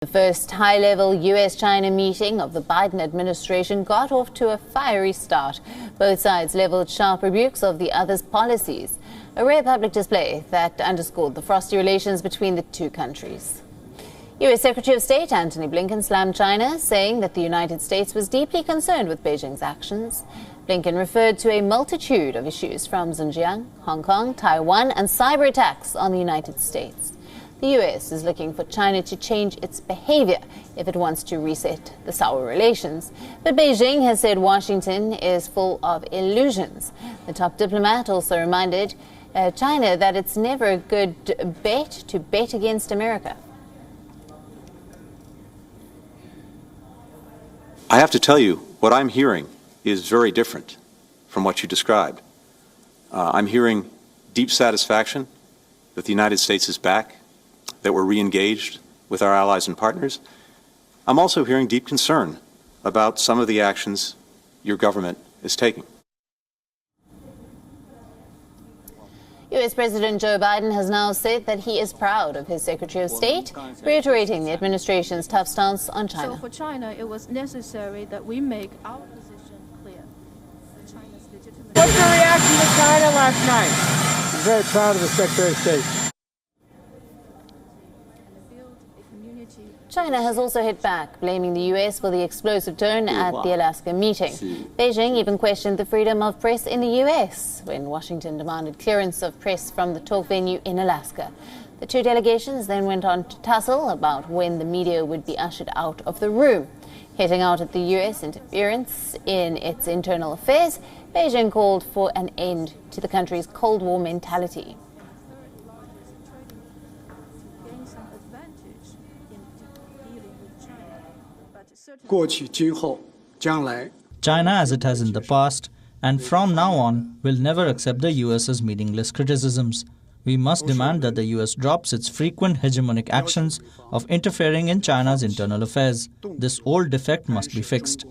The first high-level US-China meeting of the Biden administration got off to a fiery start. Both sides leveled sharp rebukes of the other's policies, a rare public display that underscored the frosty relations between the two countries. US Secretary of State Antony Blinken slammed China, saying that the United States was deeply concerned with Beijing's actions. Blinken referred to a multitude of issues from Xinjiang, Hong Kong, Taiwan and cyber attacks on the United States. The US is looking for China to change its behavior if it wants to reset the sour relations. But Beijing has said Washington is full of illusions. The top diplomat also reminded China that it's never a good bet to bet against America. I have to tell you, what I'm hearing is very different from what you described. I'm hearing deep satisfaction that the United States is back, that we're re-engaged with our allies and partners. I'm also hearing deep concern about some of the actions your government is taking. US President Joe Biden has now said that he is proud of his Secretary of State, reiterating the administration's tough stance on China. So for China, it was necessary that we make our position clear. What's your reaction to China last night? I'm very proud of the Secretary of State. China has also hit back, blaming the US for the explosive tone at the Alaska meeting. Beijing even questioned the freedom of press in the US when Washington demanded clearance of press from the talk venue in Alaska. The two delegations then went on to tussle about when the media would be ushered out of the room. Hitting out at the US interference in its internal affairs, Beijing called for an end to the country's Cold War mentality. China, as it has in the past, and from now on, will never accept the US's meaningless criticisms. We must demand that the US drops its frequent hegemonic actions of interfering in China's internal affairs. This old defect must be fixed.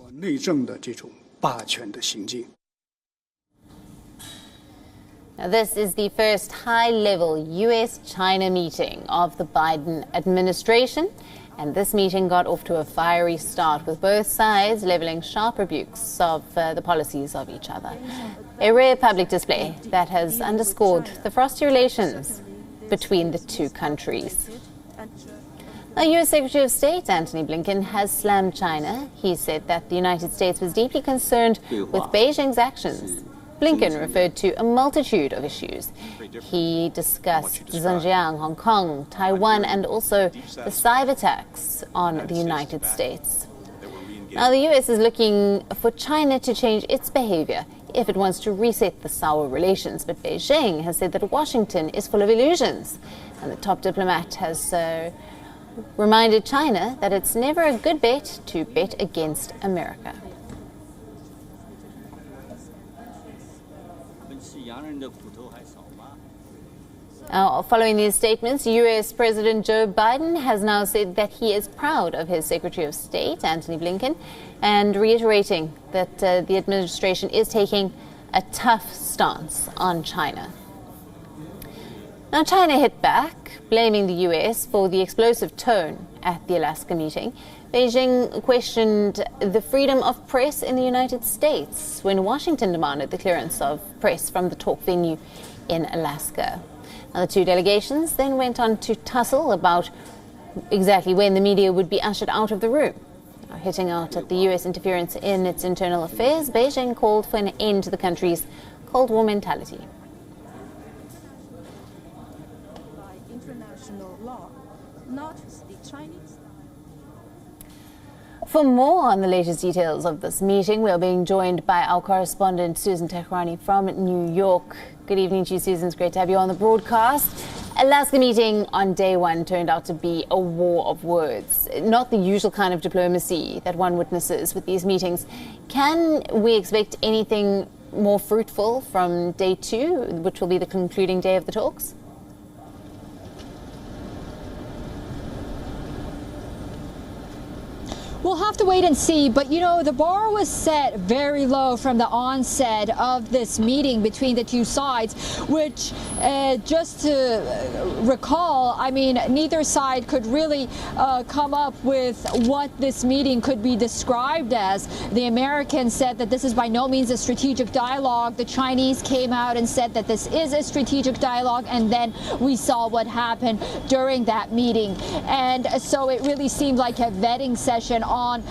Now, this is the first high-level US-China meeting of the Biden administration. And this meeting got off to a fiery start, with both sides levelling sharp rebukes of the policies of each other. A rare public display that has underscored the frosty relations between the two countries. Now, US Secretary of State Antony Blinken has slammed China. He said that the United States was deeply concerned with Beijing's actions. Blinken referred to a multitude of issues. He discussed Xinjiang, Hong Kong, Taiwan, and also the cyber attacks on the United States. Now, the US is looking for China to change its behavior if it wants to reset the sour relations. But Beijing has said that Washington is full of illusions. And the top diplomat has reminded China that it's never a good bet to bet against America. Now, following these statements, US President Joe Biden has now said that he is proud of his Secretary of State, Antony Blinken, and reiterating that the administration is taking a tough stance on China. Now, China hit back, blaming the US for the explosive tone at the Alaska meeting. Beijing questioned the freedom of press in the United States when Washington demanded the clearance of press from the talk venue in Alaska. Now, the two delegations then went on to tussle about exactly when the media would be ushered out of the room. Now, hitting out at the US interference in its internal affairs, Beijing called for an end to the country's Cold War mentality. By international law, not the Chinese. For more on the latest details of this meeting, we're being joined by our correspondent Susan Tehrani from New York. Good evening to you, Susan. It's great to have you on the broadcast. Alaska meeting on day one turned out to be a war of words, not the usual kind of diplomacy that one witnesses with these meetings. Can we expect anything more fruitful from day two, which will be the concluding day of the talks? We'll have to wait and see, but you know, the bar was set very low from the onset of this meeting between the two sides, which just to recall, I mean, neither side could really come up with what this meeting could be described as. The Americans said that this is by no means a strategic dialogue. The Chinese came out and said that this is a strategic dialogue, and then we saw what happened during that meeting. And so it really seemed like a vetting session on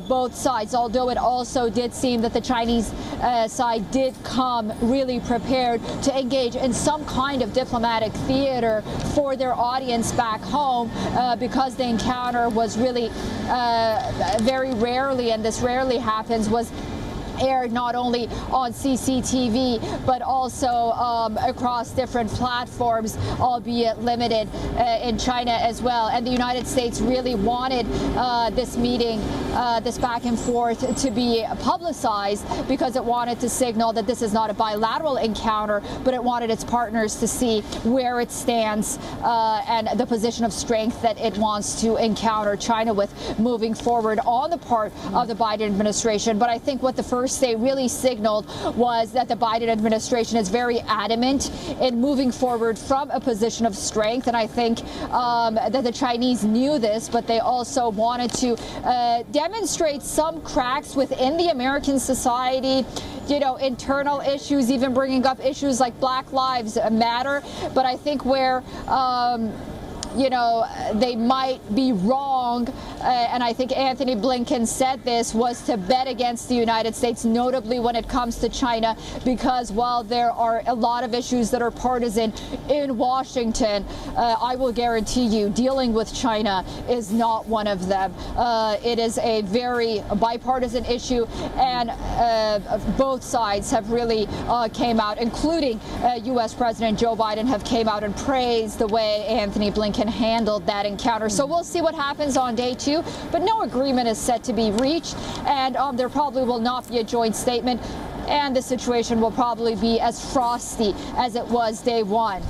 both sides, although it also did seem that the Chinese side did come really prepared to engage in some kind of diplomatic theater for their audience back home, because the encounter was really very rarely, and this rarely happens, was aired not only on CCTV but also across different platforms, albeit limited in China as well. And the United States really wanted this meeting, this back and forth, to be publicized, because it wanted to signal that this is not a bilateral encounter, but it wanted its partners to see where it stands and the position of strength that it wants to encounter China with moving forward on the part of the Biden administration. But I think what the first day really signaled was that the Biden administration is very adamant in moving forward from a position of strength, and I think that the Chinese knew this, but they also wanted to demonstrate some cracks within the American society, you know, internal issues, even bringing up issues like Black Lives Matter. But I think where you know, they might be wrong, and I think Anthony Blinken said this, was to bet against the United States, notably when it comes to China, because while there are a lot of issues that are partisan in Washington, I will guarantee you dealing with China is not one of them. It is a very bipartisan issue, and both sides have really came out, including U.S. President Joe Biden, have came out and praised the way Anthony Blinken handled that encounter. So we'll see what happens on day 2, but no agreement is set to be reached, and there probably will not be a joint statement, and the situation will probably be as frosty as it was day 1.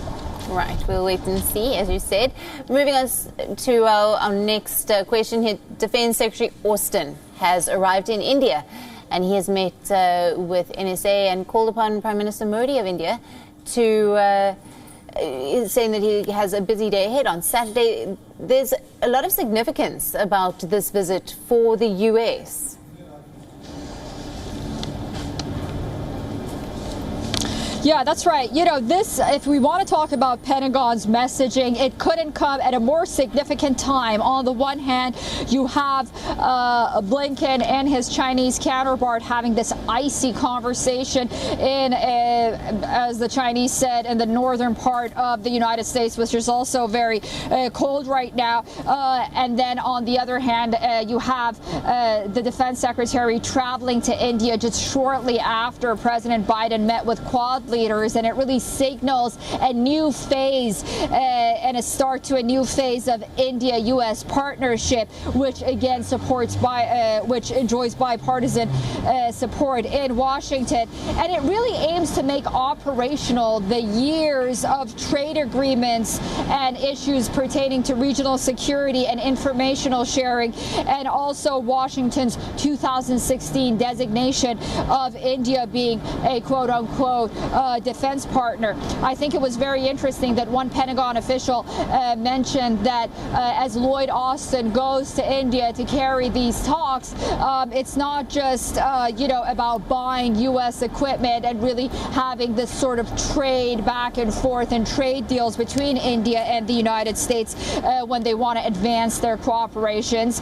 Right, we'll wait and see, as you said. Moving us to our next question here. Defense Secretary Austin has arrived in India, and he has met with NSA and called upon Prime Minister Modi of India to is saying that he has a busy day ahead. On Saturday, there's a lot of significance about this visit for the U.S. Yeah, that's right. You know, this, if we want to talk about Pentagon's messaging, it couldn't come at a more significant time. On the one hand, you have Blinken and his Chinese counterpart having this icy conversation in, as the Chinese said, in the northern part of the United States, which is also very cold right now. And then on the other hand, you have the defense secretary traveling to India just shortly after President Biden met with Quad leaders, and it really signals a new phase and a start to a new phase of India-U.S. partnership, which again supports which enjoys bipartisan support in Washington, and it really aims to make operational the years of trade agreements and issues pertaining to regional security and informational sharing, and also Washington's 2016 designation of India being a quote-unquote defense partner. I think it was very interesting that one Pentagon official mentioned that as Lloyd Austin goes to India to carry these talks, it's not just you know, about buying U.S. equipment and really having this sort of trade back and forth and trade deals between India and the United States when they want to advance their cooperations.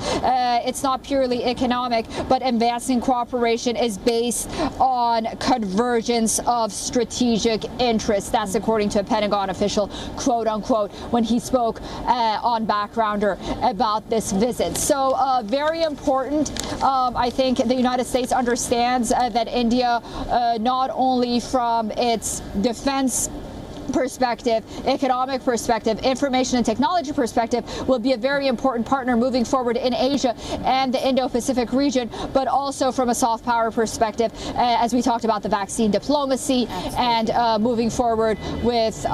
It's not purely economic, but advancing cooperation is based on convergence of strategic interests. That's according to a Pentagon official, quote unquote, when he spoke on Backgrounder about this visit. So very important. I think the United States understands that India, not only from its defense perspective, economic perspective, information and technology perspective, will be a very important partner moving forward in Asia and the Indo-Pacific region, but also from a soft power perspective, as we talked about the vaccine diplomacy and moving forward with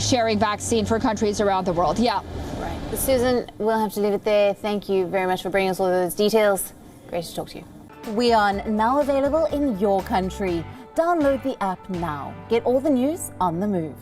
sharing vaccine for countries around the world. Yeah. Right. Susan, we'll have to leave it there. Thank you very much for bringing us all those details. Great to talk to you. WION, now available in your country. Download the app now. Get all the news on the move.